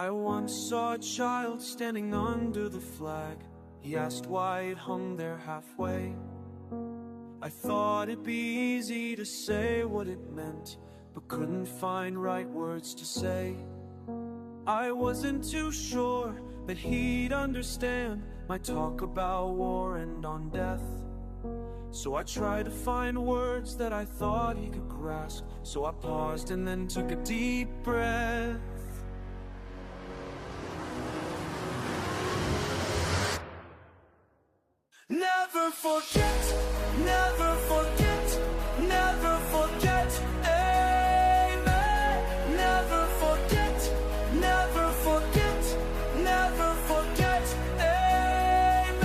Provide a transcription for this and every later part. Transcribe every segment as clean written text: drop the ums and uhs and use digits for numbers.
I once saw a child standing under the flag. He asked why it hung there halfway. I thought it'd be easy to say what it meant, but couldn't find right words to say. I wasn't too sure that he'd understand my talk about war and on death. So I tried to find words that I thought he could grasp. So I paused and then took a deep breath. Never forget, never forget, never forget, amen. Never forget, never forget, never forget, amen.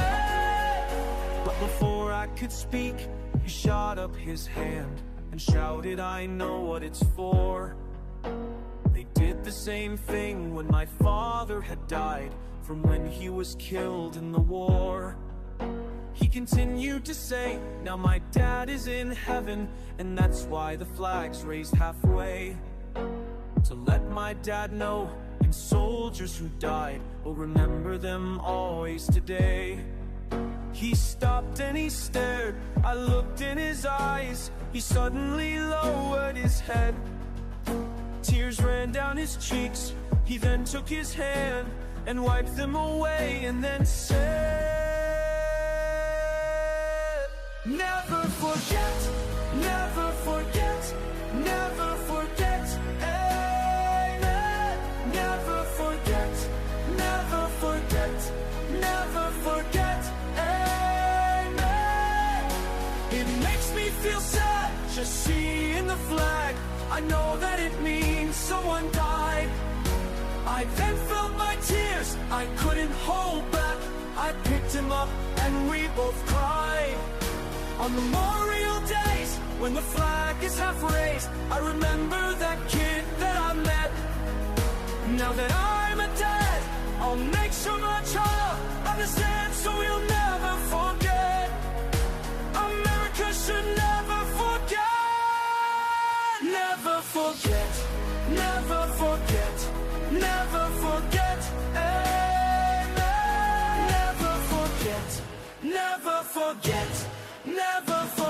But before I could speak, he shot up his hand and shouted, I know what it's for. They did the same thing when my father had died, from when he was killed in the war. He continued to say, now my dad is in heaven, and that's why the flag's raised halfway. To let my dad know, and soldiers who died will remember them always today. He stopped and he stared, I looked in his eyes. He suddenly lowered his head. Tears ran down his cheeks. He then took his hand and wiped them away, and then said, never forget, never forget, never forget, amen. Never forget, never forget, never forget, amen. It makes me feel sad just seeing the flag. I know that it means someone died. I then felt my tears, I couldn't hold back. I picked him up and we both cried. On Memorial Days, when the flag is half raised, I remember that kid that I met. Now that I'm a dad, I'll make sure my child understands, so we'll never forget. America should never forget. Never forget, never forget, never forget, amen. Never forget, never forget, never forget.